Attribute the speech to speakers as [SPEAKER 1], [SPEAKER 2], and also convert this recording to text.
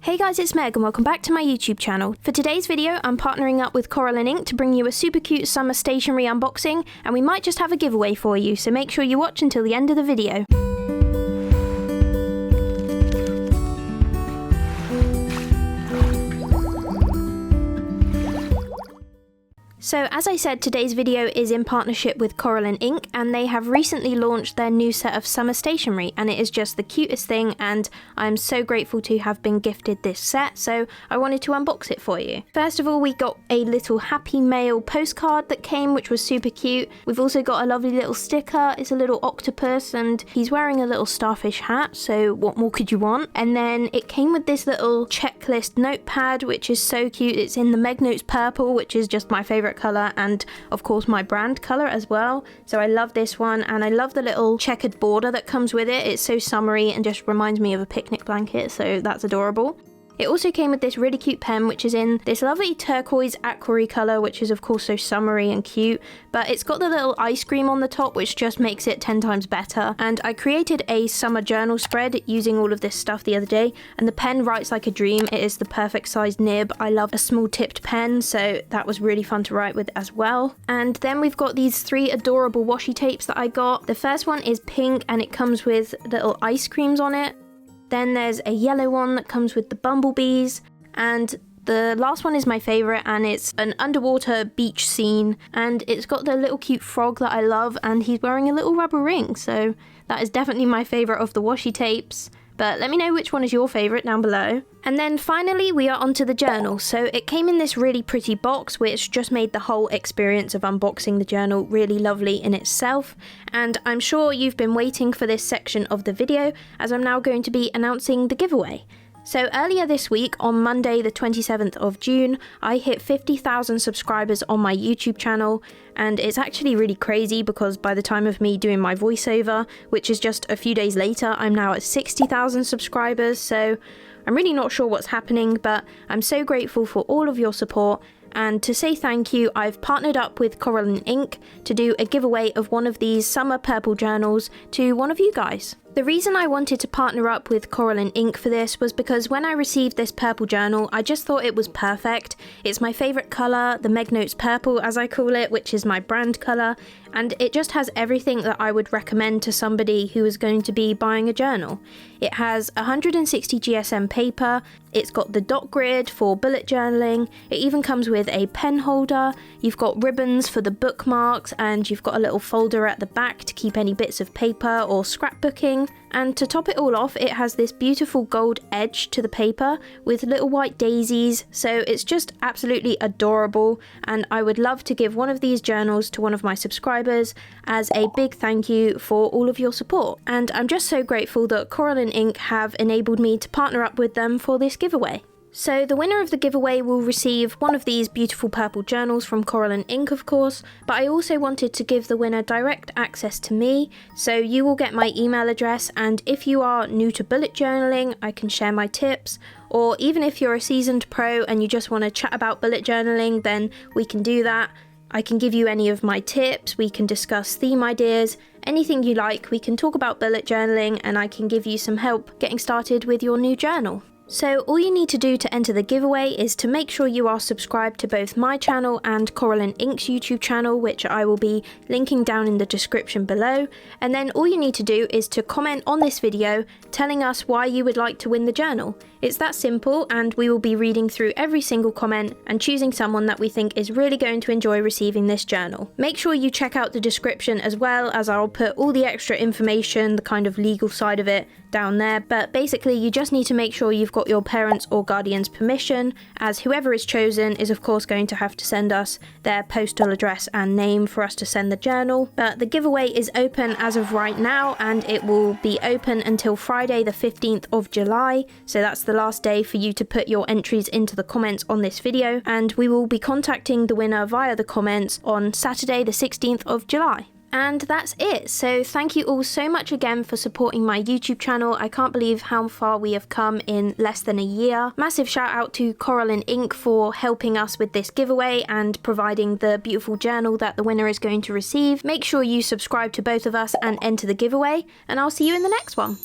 [SPEAKER 1] Hey guys, it's Meg and welcome back to my YouTube channel. For today's video, I'm partnering up with Coral & Ink to bring you a super cute summer stationery unboxing, and we might just have a giveaway for you, so make sure you watch until the end of the video. So as I said, today's video is in partnership with Coral & Ink, and they have recently launched their new set of summer stationery, and it is just the cutest thing, and I'm so grateful to have been gifted this set, so I wanted to unbox it for you. First of all, we got a little Happy Mail postcard that came, which was super cute. We've also got a lovely little sticker. It's a little octopus, and he's wearing a little starfish hat, so what more could you want? And then it came with this little checklist notepad, which is so cute. It's in the Meg Notes purple, which is just my favourite colour, and of course my brand colour as well, so I love this one, and I love the little checkered border that comes with it. It's so summery and just reminds me of a picnic blanket, so that's adorable. It also came with this really cute pen, which is in this lovely turquoise aquary colour, which is of course so summery and cute, but it's got the little ice cream on the top, which just makes it 10 times better. And I created a summer journal spread using all of this stuff the other day, and the pen writes like a dream. It is the perfect sized nib. I love a small tipped pen, so that was really fun to write with as well. And then we've got these 3 adorable washi tapes that I got. The first one is pink, and it comes with little ice creams on it. Then there's a yellow one that comes with the bumblebees, and the last one is my favourite, and it's an underwater beach scene, and it's got the little cute frog that I love, and he's wearing a little rubber ring, so that is definitely my favourite of the washi tapes. But let me know which one is your favourite down below. And then finally we are onto the journal. So it came in this really pretty box, which just made the whole experience of unboxing the journal really lovely in itself. And I'm sure you've been waiting for this section of the video, as I'm now going to be announcing the giveaway. So earlier this week, on Monday the 27th of June, I hit 50,000 subscribers on my YouTube channel, and it's actually really crazy because by the time of me doing my voiceover, which is just a few days later, I'm now at 60,000 subscribers, so I'm really not sure what's happening, but I'm so grateful for all of your support. And to say thank you, I've partnered up with Coral & Ink to do a giveaway of one of these summer purple journals to one of you guys. The reason I wanted to partner up with Coral & Ink for this was because when I received this purple journal, I just thought it was perfect. It's my favourite colour, the Meg Notes purple as I call it, which is my brand colour, and it just has everything that I would recommend to somebody who is going to be buying a journal. It has 160 GSM paper, it's got the dot grid for bullet journaling, it even comes with a pen holder, you've got ribbons for the bookmarks, and you've got a little folder at the back to keep any bits of paper or scrapbooking. And to top it all off, it has this beautiful gold edge to the paper with little white daisies, so it's just absolutely adorable, and I would love to give one of these journals to one of my subscribers as a big thank you for all of your support. And I'm just so grateful that Coral & Ink have enabled me to partner up with them for this giveaway. So the winner of the giveaway will receive one of these beautiful purple journals from Coral & Ink, of course, but I also wanted to give the winner direct access to me, so you will get my email address, and if you are new to bullet journaling, I can share my tips, or even if you're a seasoned pro and you just want to chat about bullet journaling, then we can do that. I can give you any of my tips, we can discuss theme ideas, anything you like, we can talk about bullet journaling, and I can give you some help getting started with your new journal. So all you need to do to enter the giveaway is to make sure you are subscribed to both my channel and Coral & Ink's YouTube channel, which I will be linking down in the description below, and then all you need to do is to comment on this video telling us why you would like to win the journal. It's that simple, and we will be reading through every single comment and choosing someone that we think is really going to enjoy receiving this journal. Make sure you check out the description as well, as I'll put all the extra information, the kind of legal side of it, down there, but basically you just need to make sure you've got your parents or guardian's permission, as whoever is chosen is of course going to have to send us their postal address and name for us to send the journal. But the giveaway is open as of right now, and it will be open until Friday the 15th of July, so that's the last day for you to put your entries into the comments on this video, and we will be contacting the winner via the comments on Saturday the 16th of July. And that's it. So thank you all so much again for supporting my YouTube channel. I can't believe how far we have come in less than a year. Massive shout out to Coral & Ink for helping us with this giveaway and providing the beautiful journal that the winner is going to receive. Make sure you subscribe to both of us and enter the giveaway, and I'll see you in the next one.